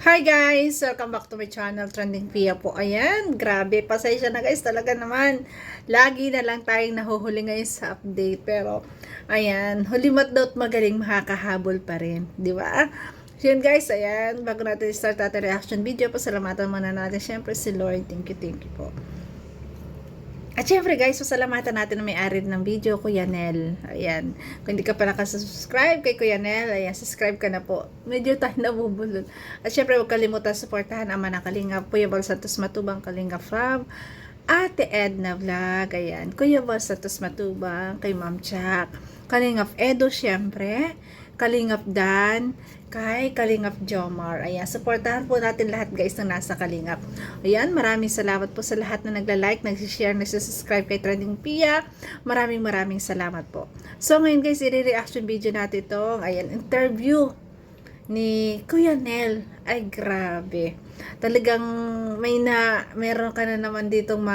Hi guys! Welcome back to my channel, Trending Pia po. Ayan, grabe, pasensya na guys, talaga naman. Lagi na lang tayong nahuhuli ngayon sa update. Pero, ayan, hulimat daw at magaling makakahabol pa rin. Di ba? So yun guys, ayan, bago natin start ating reaction video, pasalamatan muna natin syempre si Lord. Thank you po. At syempre guys, pasalamatan natin na may-ari ng video, Kuya Nel. Ayan. Kung hindi ka pa nakasubscribe kay Kuya Nel, ayan, subscribe ka na po. Medyo tayo nabubulol. At syempre, huwag kalimutan supportahan ang mga Kalingap, Kuya Bal Santos Matubang, Kalingap from Ate Edna Vlog. Ayan. Kuya Bal Santos Matubang, kay Ma'am Jack. Kalingap Edo, syempre. Kalingap Dan, kay Kalingap Jomar. Ayan, supportahan po natin lahat guys na nasa Kalingap. Ayan, maraming salamat po sa lahat na nagla-like, nagsishare, nagsisubscribe kay Trending Pia. Maraming salamat po. So ngayon guys, i-reaction video natin itong, ayan, interview ni Kuya Nel. Ay, grabe. Talagang meron ka na naman ditong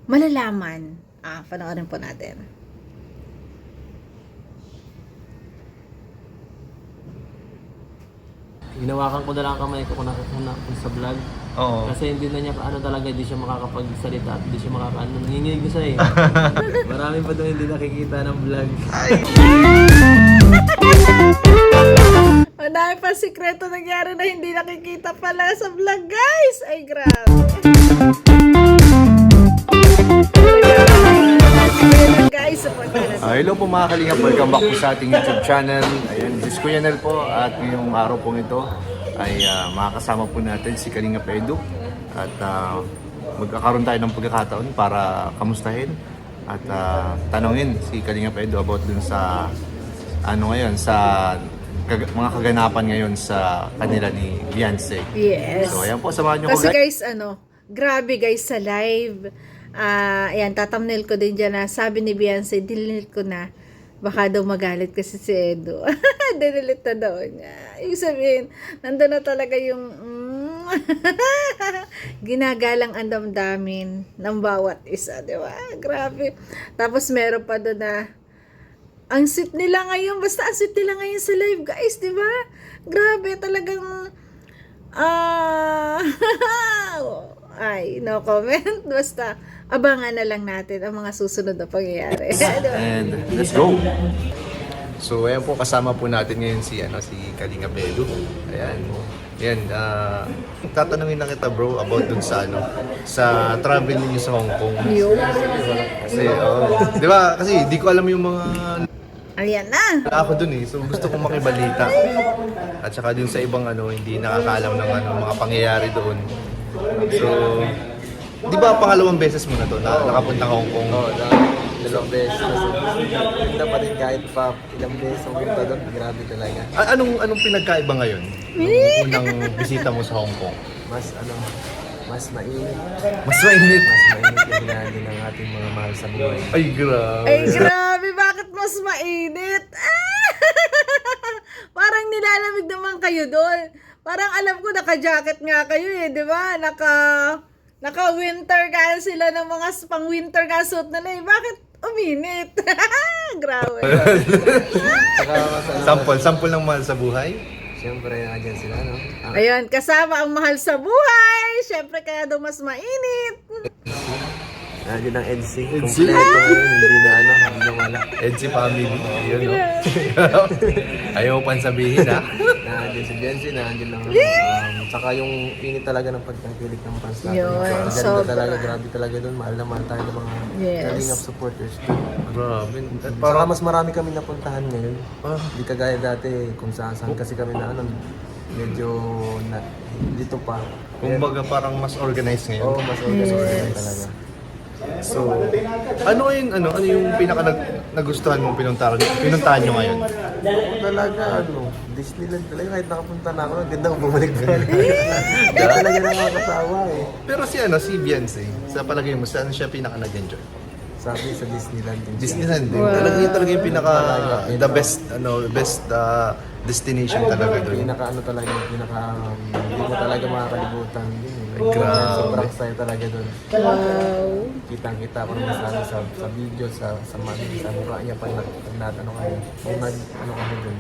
malalaman. Panoorin po natin. Ginawakan ko na lang kamay ko kung sa vlog. Oo. Kasi hindi na niya talaga, hindi siya makakapagsalita at hindi siya nanginginig na siya eh. Marami pa doon hindi nakikita ng vlog. Madami pa sikreto nangyari na hindi nakikita pala sa vlog guys. Ay, grabe. Guys, Hello po mga Kalingap, welcome back po sa ating YouTube channel. Ayan, this is Kuya Nel po at ngayong araw pong ito ay makakasama po natin si Kalingap Edo at magkakaroon tayo ng pagkakataon para kamustahin at tanongin si Kalingap Edo about dun sa mga kaganapan ngayon sa kanila ni Beyonce. yes. So ayan po, samahan niyo ko Kasi guys. guys, grabe guys sa live. Ayan, tatamnel ko din dyan na sabi ni Beyonce, delete ko na. Baka daw magalit kasi si Edo. Delete na daw niya. Ibig sabihin, nandun na talaga yung ginagalang ang damdamin ng bawat isa, di ba? Grabe. Tapos meron pa doon na ang sweet nila ngayon, basta ang sweet nila ngayon sa live, guys, di ba? Grabe, talagang ay, no comment. Basta, abangan na lang natin ang mga susunod na pangyayari. And let's go! So ayan po, kasama po natin ngayon si Kalingap Edo. Ayan. Ayan, tatanungin lang kita bro about dun sa sa travel ninyo sa Hong Kong. Kasi, di ba? Kasi di ko alam yung mga Ayan na. ako dun eh. So gusto kong makibalita. At saka dun sa ibang hindi nakakaalam ng mga pangyayari doon. So, di ba pangalawang beses mo na to na nakapunta ka Hong Kong? Oo, dalawang beses. Ganda pa rin kahit pa ilang beses ang punta doon. Grabe talaga. Anong pinagkaiba ngayon? Nung unang bisita mo sa Hong Kong? Mas mainit. Mas mainit. Mas mainit yung hinahangin ng ating mga mahal sa buhay. Ay, grabe. Ay, grabe. Bakit mas mainit? Parang nilalamig naman kayo doon. Parang alam ko, naka-jacket nga kayo eh, di ba? Naka-winter ka sila ng mga pang-winter ka suit na eh. Bakit uminit? Grabe. Sample ng mahal sa buhay? Siyempre, nandiyan sila, no? Ayun, kasama ang mahal sa buhay. Siyempre, kaya daw mas mainit. Nandiyan ang EDC. Kompleto ngayon, hindi na wala. Edgy family. Yun, no? Ayaw pang sabihin, ha? Nandiyan si Benzi, nandiyan lang. Saka yung init talaga ng pagkakilik ng fans natin. Yun, Ganda sobra. talaga, grabe talaga doon. Mahal na mahal tayo ng mga Yes. Kalingap supporters. Grabe. Para mas marami kami napuntahan ngayon. Hindi kagaya dati kung saan kasi kami medyo dito pa. Kumbaga parang mas organized ngayon. Oo, mas organized talaga. So, ano yung pinaka nagustuhan mong pinuntahan nyo ngayon? Talaga, Disneyland talaga. Kahit nakapunta na ako, ganda kong bumalik ka. Kaya talaga na mga kasawa eh. Pero si Beyonce, sa palagay mo, saan siya pinaka nag-enjoy? Sabi sa Disneyland din. Disneyland din. Wow. Talaga yung pinaka the best destination talaga doon. Talaga, hindi mo talaga makakalimutan din. Grabe. Sobrang saya talaga doon. Wow. Kitang-kita ko naman sa video, sa mukha niya pag kami doon.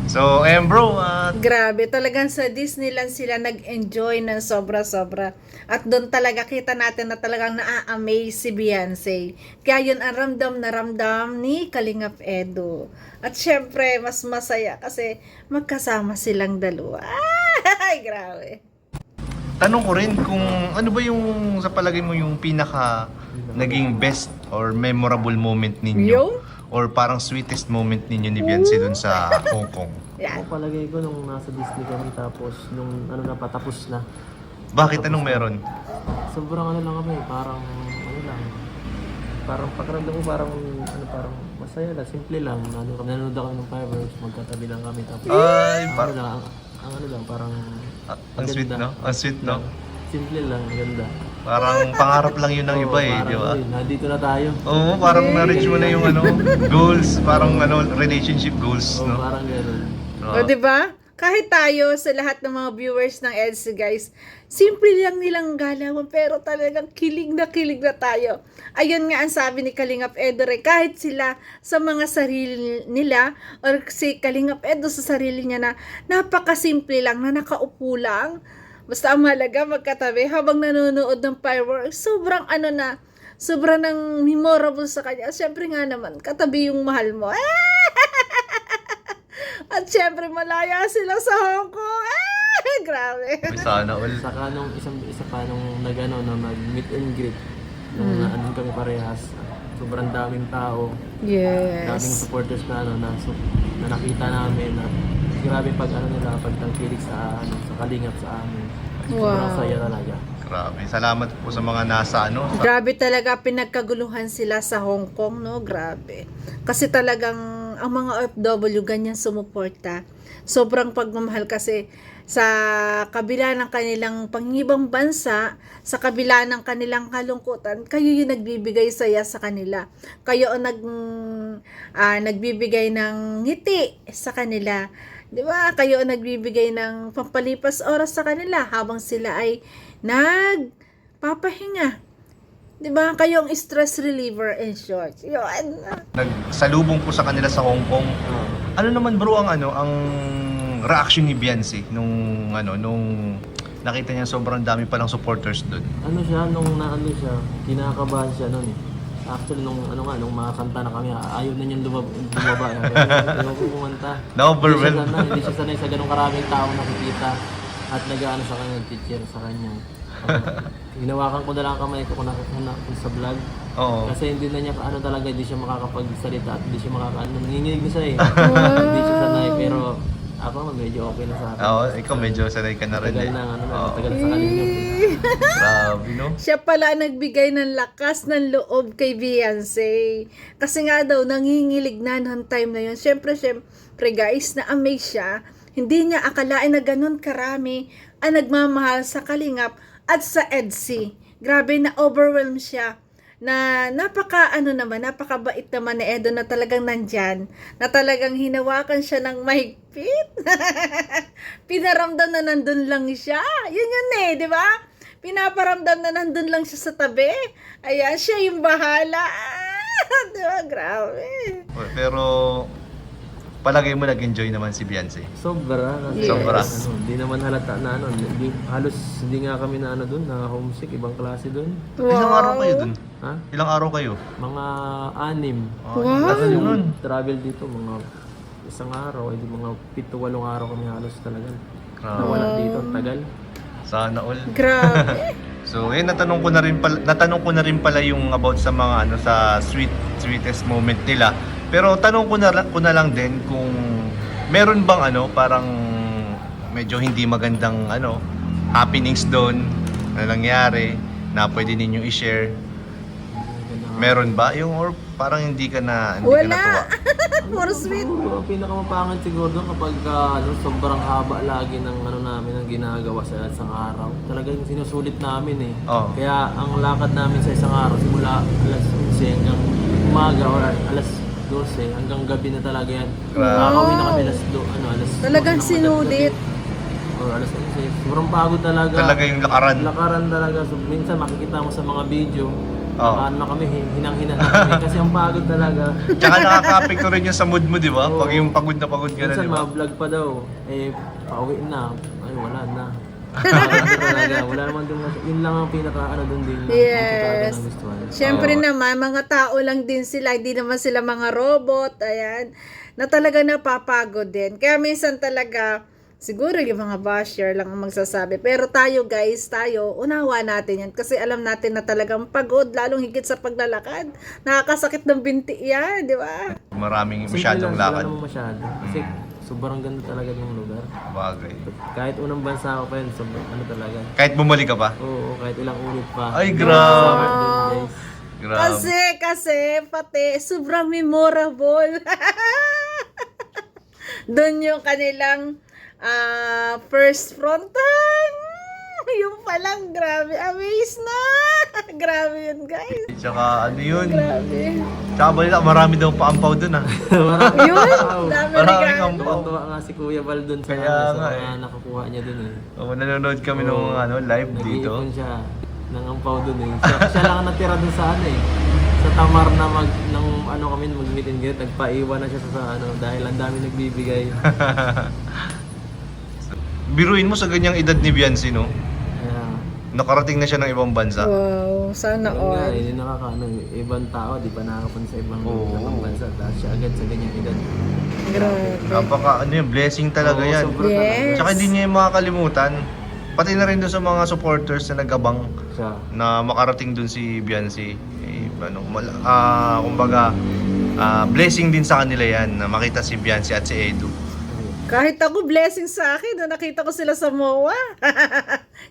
So, ayan bro, Grabe, talagang sa Disneyland sila nag-enjoy ng sobra-sobra. At doon talaga kita natin na talagang na-amaze si Beyonce. Kaya yun ang ramdam na ramdam ni Kalingap Edu. At syempre, mas masaya kasi magkasama silang dalawa. Ay, grabe. tanong ko rin kung ano ba yung sa palagay mo yung pinaka naging best or memorable moment ninyo? Yung? Or parang sweetest moment ninyo ni Beyonce dun sa Hong Kong? Yan. Ako palagay ko nung nasa Disney kami tapos nung ano na patapos na. Bakit anong meron? Sobrang ano lang kami, parang ano lang. Parang pakiramdam ko parang parang masaya lang, simple lang. Nanonood ako ng fireworks, magkatabi lang kami tapos Ay, ano parang lang, ang ano lang, parang ang sweet, no? Ang sweet, no? simple lang, ganda. Parang pangarap lang yun ng iba eh, Parang, di ba? nandito na tayo. Oo, parang na-reach mo na yung ano, goals, parang ano, relationship goals, Oo, no? parang gano'n. O, di ba? Kahit tayo sa lahat ng mga viewers ng EDSA guys, simple lang nilang galawan pero talagang kilig na tayo. Ayun nga ang sabi ni Kalingap Edu rin, kahit sila sa mga sarili nila or si Kalingap Edu sa sarili niya na napakasimple lang, na nakaupo lang. Basta ang mahalaga magkatabi habang nanonood ng fireworks. Sobrang ano na, sobrang nang memorable sa kanya. Siyempre nga naman, katabi yung mahal mo. At syempre, malaya sila sa Hong Kong. Grabe. May sana all. Saka nung isa pa nung nag-ano, na mag-meet and greet, nung naandun kami parehas, sobrang daming tao, daming Yes. supporters na ano, na nakita namin, na grabe pag ano nila, pagtangkilik sa ano, sa kalingap sa amin. Sobrang Wow. saya talaga. Grabe. Salamat po sa mga nasa ano. Grabe talaga, pinagkaguluhan sila sa Hong Kong, no? Grabe. Kasi talagang ang mga OFW ganyan sumuporta. Sobrang pagmamahal kasi sa kabila ng kanilang pangibang bansa, sa kabila ng kanilang kalungkutan, kayo yung nagbibigay saya sa kanila. Kayo ang nagbibigay ng ngiti sa kanila. 'Di ba? Kayo ang nagbibigay ng pampalipas oras sa kanila habang sila ay nagpapahinga. 'Di ba? Kayo ang stress reliever in short. Yun. Nagsalubong po sa kanila sa Hong Kong. Ano naman bro ang ano, ang reaction ni Beyonce nung ano, nung nakita niya sobrang dami palang supporters doon? Ano siya, nung naano siya, kinakabahan siya nun eh. Actually, nung mga kanta na kami, ayaw na niyang bumaba. Ayaw ko kumanta. Na-overwhelmed. Hindi siya sanay sa ganung karaming tao nakikita at nag-ano sa kanya, teacher sa kanya. Hinawakan ko na lang ang kamay ko kung sa vlog. Oo. Kasi hindi na niya, ano talaga, hindi siya makakapagsalita at hindi siya nanginginig na siya eh. Hindi siya sanay, pero ako medyo okay na sa akin. Oo, ikaw medyo sanay ka na rin Tagal eh. na, Oo. tagal sa kalingap. Grabe, no? Siya pala ang nagbigay ng lakas ng loob kay Beyonce. Kasi nga daw, nangingilig na noong time na yun. Siyempre guys, na-amaze siya. Hindi niya akalain na ganun karami ang nagmamahal sa Kalingap at sa EDSA. Grabe, na-overwhelm siya. Na napakabait naman ni Edo na talagang nandyan. Na talagang hinawakan siya ng mahigpit. Pinaramdam na nandun lang siya. Yun eh, di ba? Pinaparamdam na nandun lang siya sa tabi. Ayan, siya yung bahala. Di ba? Grabe. Pero palagay mo nag-enjoy naman si Beyonce. Sobra. Kasi, Yes. Sobra. Hindi naman halata na ano. Halos hindi nga kami na ano dun, na homesick, ibang klase dun. Ilang araw kayo dun? Ha? Ilang araw kayo? Mga 6. Wow. Tagal yun nun. Travel dito, mga isang araw, edi mga 7-8 araw kami halos talaga. Grabe. Nawala dito, ang tagal. Sana all. Grabe. So, natanong ko na rin pala yung about sa mga ano sa sweetest moment nila. Pero tanong ko na lang din kung meron bang ano parang medyo hindi magandang ano happenings doon na nangyari na pwede ninyong i-share. Meron ba yung or parang hindi ka natuwa? Wala. Puro sweet. Siguro, pinakamapangit siguro doon kapag sobrang haba lagi ng ano namin ang ginagawa sa isang araw. Talagang sinusulit namin eh. Oo. Kaya ang lakad namin sa isang araw simula alas 11 hanggang umaga or alas 12 hanggang gabi na talaga yan. Grabe. Nakakauwi na kami alas Talagang sinulit. Or alas 11. Sobrang pagod talaga. Talaga yung lakaran. Lakaran talaga. So, minsan makikita mo sa mga video, Oo. Ano kami, hinang-hina na kami. Kasi ang pagod talaga. Tsaka nakaka-apekto rin yung sa mood mo, di ba? Pag yung pagod na pagod ka na, Minsan di ba? ma-vlog pa daw. Eh, pauwi na. Ay, wala na. Pagod na talaga. Wala naman doon. Yun lang ang pinaka-ano doon din. Yes. Nagustuhan. Siyempre Oo. naman, mga tao lang din sila, hindi naman sila mga robot, ayan, na talaga napapagod din. Kaya minsan talaga, siguro yung mga basher lang ang magsasabi. Pero tayo guys, unawa natin yan. Kasi alam natin na talagang pagod, lalong higit sa paglalakad. Nakakasakit ng binti yan, di ba? Maraming Simple masyadong lang, wala lakad. naman masyado. Kasi sobrang ganda talaga ng lugar. Bagay. Kahit unang bansa ako pa yun, sobrang ano talaga. Kahit bumalik ka pa? Oo, kahit ilang ulit pa. Ay, grabe. Summer din, guys. Grabe. Kasi, pati, sobrang memorable. Doon yung kanilang first frontal. Yung palang, grabe, amaze na. Grabe yun, guys. Tsaka ano yun? Grabe. Tsaka balita, marami daw paampaw dun ah. Yun, dami Maraming regalo. ampaw. Tuwa nga si Kuya Val dun sa, Kaya sa nga mga eh. nakukuha niya dun eh. Nanonood kami nung live dito. Nag-iipon siya ng ampaw dun eh. Siya lang ang natira dun sa ano eh. Sa Tamar na kami mag-meet and greet, nagpaiwan na siya sa ano dahil ang dami nagbibigay. Biruin mo sa ganyang edad ni Biancy, no? Kaya, Nakarating na siya ng ibang bansa. Wow, sana yun nga, all. hindi nakakaano, ibang tao, di pa nakakapan sa ibang, Oo. ibang bansa. Dahil siya agad sa ganyang edad. Grabe. Napaka, blessing talaga Oo, yan. sobra Yes. talaga. Tsaka hindi niya yung makakalimutan. Pati na rin doon sa mga supporters na nagabang Siya. na makarating doon si Biancy. Kumbaga, blessing din sa kanila yan na makita si Biancy at si Edu. Kahit ako, blessing sa akin na nakita ko sila sa MOA.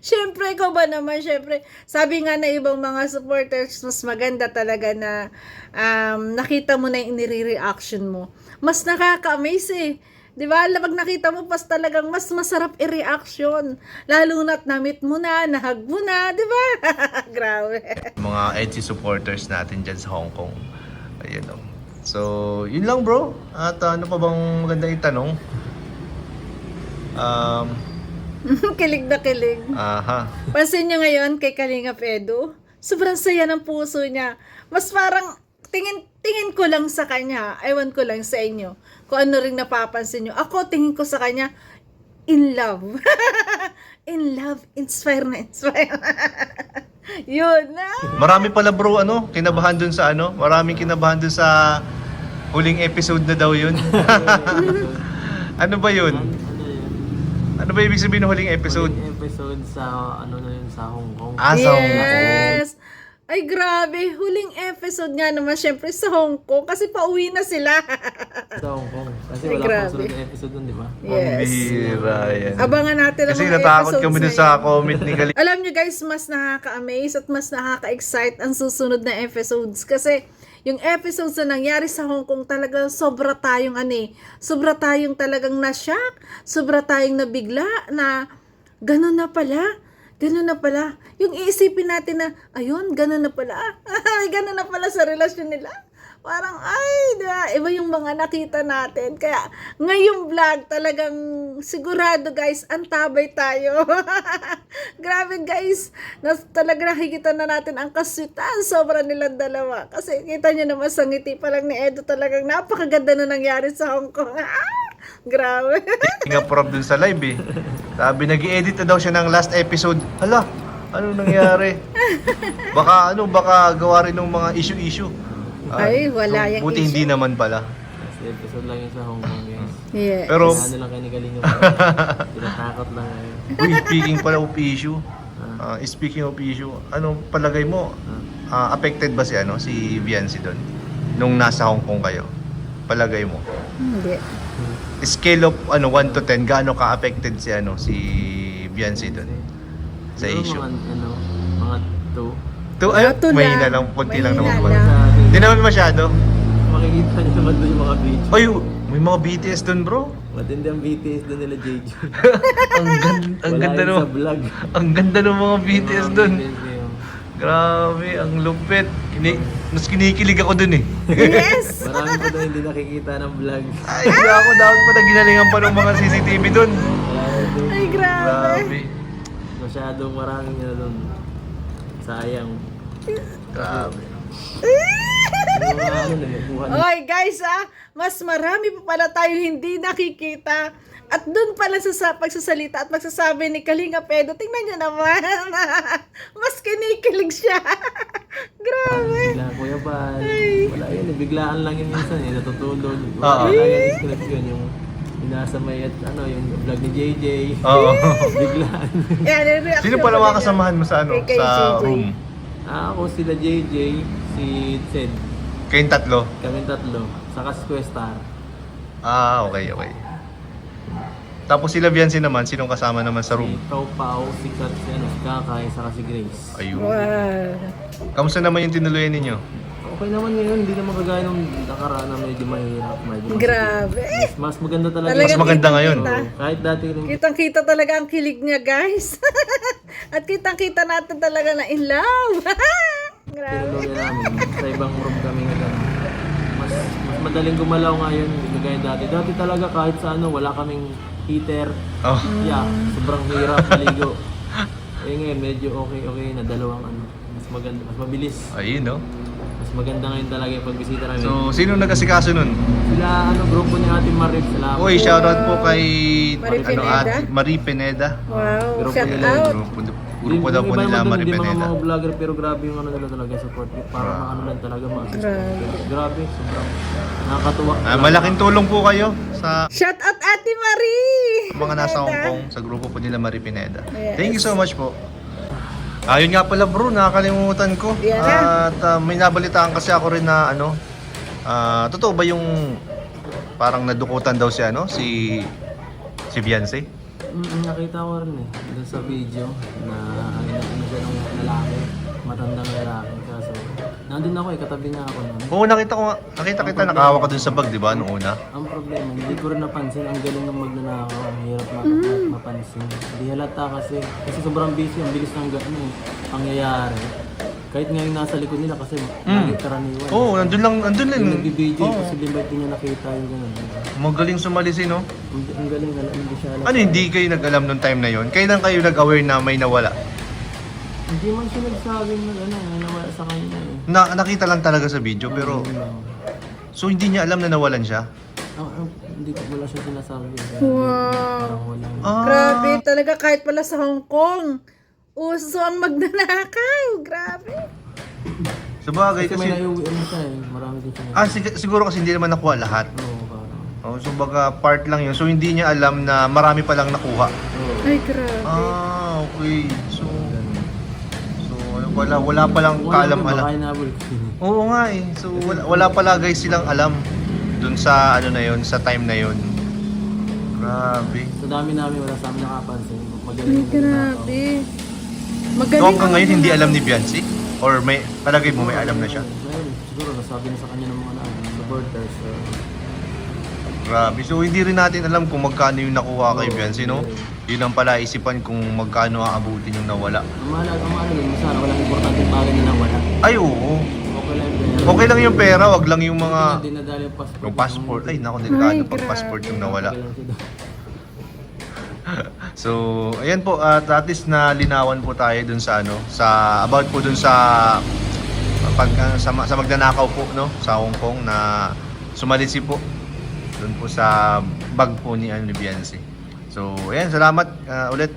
Siyempre, ikaw ba naman, siyempre, sabi nga na ibang mga supporters, mas maganda talaga na nakita mo na yung nire-reaction mo. Mas nakaka-amaze eh. Di ba? Pag nakita mo, pas talagang mas masarap i-reaction. Lalo na't na-meet mo na, nahag mo na, di ba? Grabe. Mga edgy supporters natin dyan sa Hong Kong. Ayun o. So, yun lang bro. At ano pa bang maganda itanong? Kilig na kilig. Aha. Pansin nyo ngayon kay Kalingap Edu, sobrang saya ng puso niya. Mas parang tingin ko lang sa kanya, ewan ko lang sa inyo, kung ano rin napapansin nyo. Ako, tingin ko sa kanya, in love. In love, inspire na inspire. Yun na. Marami pala bro, kinabahan dun sa maraming kinabahan dun sa huling episode na daw yun. Ano ba yun? Ano yun? Ano ba ibig sabihin ng huling episode? Huling episode sa ano na yun sa Hong Kong. Ah, sa Hong Kong. Yes. Ay, grabe. Huling episode nga naman, syempre, sa Hong Kong. Kasi pauwi na sila. Sa Hong Kong. Kasi Ay, wala grabe. pang sunod na episode dun, di ba? Ang Yes. bihira yan. Abangan natin ang Kasi mga natakot episodes kami dun na sa yun. comment ni Galing. Alam nyo guys, mas nakaka-amaze at mas nakaka-excite ang susunod na episodes. Kasi yung episodes na nangyari sa Hong Kong talaga sobra tayong sobra tayong talagang na-shock, sobra tayong nabigla na ganun na pala. Ganun na pala. Yung iisipin natin na, ayun, ganun na pala. Ganun na pala sa relasyon nila. Parang, ay, diba? Iba yung mga nakita natin. Kaya, ngayong vlog, talagang sigurado, guys, antabay tayo. Grabe, guys. Talaga nakikita na natin ang kasutan. Sobra nilang dalawa. Kasi, kita nyo naman sa ngiti pa lang ni Edo, talagang napakaganda na nangyari sa Hong Kong. Grabe. Nga prob dun sa live eh. Sabi, nag-i-edit na daw siya ng last episode. Hala, ano nangyari? Baka gawa rin ng mga issue-issue. Ay, wala yung buti issue. hindi naman pala. Last episode lang yun sa Hong Kong, guys. Yes. Pero, Ano lang kayo ni Galing yung tinatakot lang ngayon. uy, speaking pala of issue. Speaking of issue, palagay mo, affected ba si Biancy doon? Nung nasa Hong Kong kayo? Palagay mo. Hindi. Scale of 1 to 10, gaano ka-affected si Biancy doon? Sa Siguro issue. Mga 2. Two May lang. na lang, punti lang Mahina naman. lang. Hindi naman masyado. Makikita niyo naman doon yung mga video. Ay, may mga BTS doon bro. Matindi ang BTS doon nila Jeju. ang Wala ganda yun no. sa vlog. Ang ganda ng mga BTS doon. BTS yun. Grabe, ang lupit. Mas kinikilig ako doon eh. Yes! Marami pa doon hindi nakikita ng vlog. Ay, ako dapat pa ginalingan pa ng mga CCTV doon. Marami doon. Ay, grabe. Grabe. Masyadong maraming doon. Sayang. Grabe. Yung mga ano lang, buwan. Oy guys mas marami pa pala tayo hindi nakikita. At doon pala sa pagsasalita at magsasabi ni Kalinga Pedro, tingnan niyo naman. Mas kinikilig siya. Grabe. Bigla, Kuya Bal. Wala yun, biglaan lang yun minsan natutulog. Oo. Wala yung script yun, yung nasa may yung vlog ni JJ. Oo. Biglaan. Yan, yung reaction Sino pala ko mga din kasamahan mo sa ano? Kay Sa JJ. room? Ako sila JJ, si Ted, Kayong tatlo? kami tatlo, saka si Questar. Okay. Tapos sila Biancy naman, sinong kasama naman sa Si room? Pau Pau, si Kat, si Kakay, saka si Grace. Ayun. Wow. Kamusta naman yung tinuluyan ninyo? Okay naman ngayon, hindi naman kagaya nung nakaraan na medyo mahirap. Medyo Grabe. mas maganda talaga. Talagang Mas maganda ngayon. kitang-kita. Kahit dati rin. Kitang-kita talaga ang kilig niya, guys. At kitang-kita natin talaga na in love. Grabe. Tinuloy namin. Sa ibang room kami ngayon. Mas madaling gumalaw ngayon, hindi kagaya dati. Dati talaga kahit sa wala kaming heater. Oh. Yeah, sobrang hirap maligo. Ngayon medyo okay na dalawang mas maganda, mas mabilis. Ayun, no? Mas maganda ngayon talaga yung pagbisita namin. So, sino nag-asikaso nun? Sila grupo ni Ate Marip, salamat. Uy, shoutout po kay Marie Pineda? Marie Pineda. Wow. Grupo Shout nila out. Grupo daw po Yung iba nila naman Marie dun, hindi Pineda. mga vlogger pero grabe yung nila talaga support. Parang lang talaga ma-assist. Grabe. Grabe, sobrang nakakatuwa. Malaking tulong po kayo sa Shout out Ate Marie. mga nasa Hong Kong sa grupo po nila Marie Pineda. Yes. Thank you so much po. Ayun nga pala bro, nakakalimutan ko. Yan na. At may nabalitaan kasi ako rin na totoo ba yung parang nadukutan daw si Beyonce? Nakita ko rin doon sa video na siya ng lalaki, matandang lalaki. Kaso, nandun ako katabi niya ako noon. Oo, nakita kita, nakahawa ka dun sa bag, di ba, noong una? Ang problema, hindi ko rin napansin, ang galing ng magnanakaw, ang hirap mapansin. Hindi halata kasi sobrang busy, ang bilis ng pangyayari. Kahit nga yung nasa likod nila kasi lagi karaniwan. Oo, nandun lang. Yung nagbibideo Oo. kasi di ba hindi niya nakita yung gano'n. Magaling sumalisi, no? Ang galing, hindi siya alam. Ano, hindi kayo nag-alam nung time na yon? Kailan kayo nag-aware na may nawala? Hindi man siya nagsabing na nawala sa kanya eh. Nakita lang talaga sa video, pero... So, hindi niya alam na nawalan siya? Hindi ko wala siya sinasabi. Wow. Wala. Grabe talaga kahit pala sa Hong Kong. Uso ang magnanakaw. Grabe. Sabagay Kasi may kasi... naiuwi siya eh. Marami din siya. Siguro kasi hindi naman nakuha lahat. Oo, parang. So, baga part lang yun. So, hindi niya alam na marami palang nakuha. Oo. Ay, grabe. Okay. So, wala palang kaalam-alam. Baka inabol. Oo nga eh. So, wala pala guys silang alam dun sa sa time na yun. Grabe. Sa dami namin wala sa amin nakapansin. Ay, Magaling yung grabe. So, Magaling hanggang ngayon hindi alam ni Beyonce? Or may palagay mo may alam na siya? Ngayon, siguro nasabi na sa kanya ng mga supporters. Grabe. So, hindi rin natin alam kung magkano yung nakuha kay Beyonce, no? Yun ang pala isipan kung magkano aabutin yung nawala. Ang mahalaga yun, sana walang importanteng bagay na nawala. Ay, oo. Okay lang yun. Okay lang yung pera, wag lang yung mga... Dinadala yung passport. Yung passport. Ay, naku, delikado Ay, pag passport yung Okay nawala. lang siya doon. So, ayan po, at least na linawan po tayo dun sa about po dun sa sa magnanakaw po, no, sa Hong Kong na sumalisi po dun po sa bag po ni Beyonce. So, ayan, salamat ulit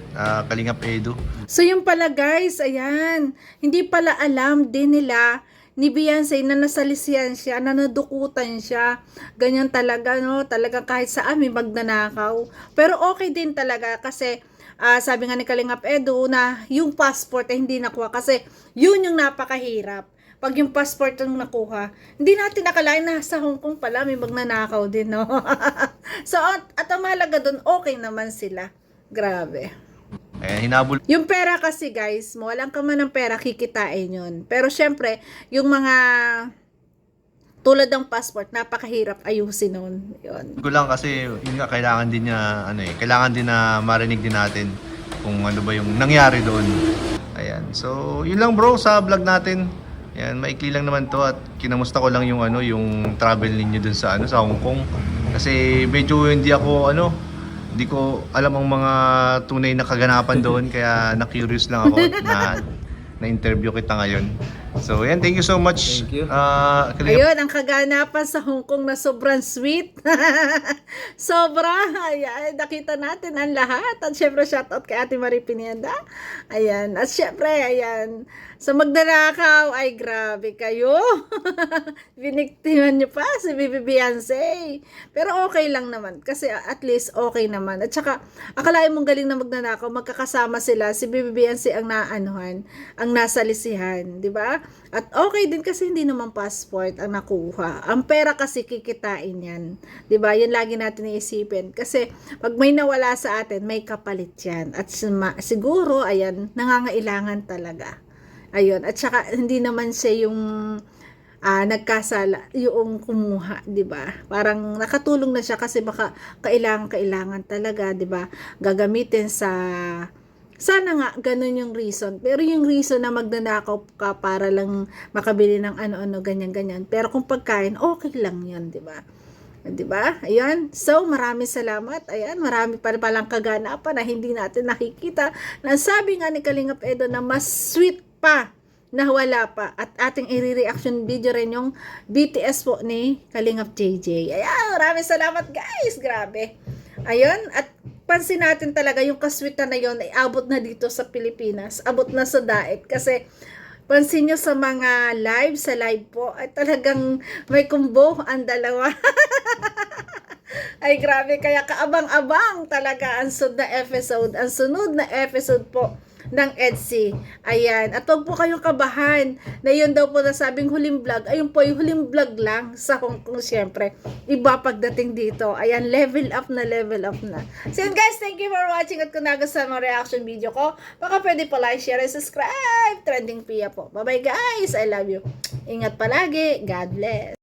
Kalingap Edu. So yung pala guys, ayan, hindi pala alam din nila ni Beyonce na nasalisiyan siya, na nadukutan siya. Ganyan talaga, no? Talaga kahit saan may magnanakaw. Pero okay din talaga kasi sabi nga ni Kalingap Edu na yung passport ay hindi nakuha kasi yun yung napakahirap. Pag yung passport yung nakuha, hindi natin nakalain na sa Hong Kong pala may magnanakaw din, no? So, at ang mahalaga dun, okay naman sila. Grabe. Ayan, hinabol. Yung pera kasi guys, walang ka man ng pera, kikitain yun. Pero syempre, yung mga tulad ng passport, napakahirap ayusin nun. Yun. ko lang kasi yun nga, kailangan din niya kailangan din na marinig din natin kung ano ba yung nangyari doon. Ayan. So, yun lang bro sa vlog natin. Ayan, maikli lang naman to at kinamusta ko lang yung yung travel ninyo dun sa sa Hong Kong. Kasi medyo hindi ko alam ang mga tunay na kaganapan doon kaya na-curious lang ako na interview kita ngayon. So, yan. Thank you so much. Thank you. Kalinga Ayun, ang kaganapan sa Hong Kong na sobrang sweet. Sobra. Ayan, nakita natin ang lahat. At syempre, shoutout kay Ate Marie Pineda. Ayan. At syempre, ayan. Sa Magdanakaw, ay grabe kayo. Biniktiman nyo pa si Bibi Beyonce. Pero okay lang naman. Kasi at least okay naman. At saka, akalain mong galing na magnanakaw, magkakasama sila. Si Bibi Beyonce ang naanuhan, ang nasalisihan. Di ba? At okay din kasi hindi naman passport ang nakuha. Ang pera kasi kikitain yan. 'Di ba? Yan lagi natin iisipin. Kasi pag may nawala sa atin, may kapalit yan. At siguro, ayan, nangangailangan talaga. Ayun. At saka, hindi naman siya yung nagkasala, yung kumuha, 'di ba? Parang nakatulong na siya kasi baka kailangan talaga, 'di ba? Gagamitin sa sana nga ganun yung reason. Pero yung reason na magnanakaw ka para lang makabili ng ano-ano ganyan-ganyan. Pero kung pagkain, okay lang 'yan, 'di ba? 'Di ba? Ayun. So, maraming salamat. Ayan, marami pa palang kaganapan na hindi natin nakikita. Na sabi nga ni Kalingap Edo na mas sweet pa na wala pa. At ating i-reaction video rin yung BTS po ni Kalingap JJ. Ayan, maraming salamat guys. Grabe. Ayun, at pansin natin talaga yung kaswitan na yon ay abot na dito sa Pilipinas. Abot na sa daet. Kasi pansin nyo sa mga sa live po, ay talagang may kumbo ang dalawa. Ay grabe, kaya kaabang-abang talaga ang sunod na episode po ng EDSI. Ayan. At huwag po kayong kabahan na yun daw po nasabing huling vlog. Ayun po, yung huling vlog lang sa Hong Kong syempre. Iba pagdating dito. Ayan, level up na. So yun guys, thank you for watching at kung nagustuhan mo reaction video ko, baka pwede po like, share, and subscribe. Trending Pia po. Bye bye guys. I love you. Ingat palagi. God bless.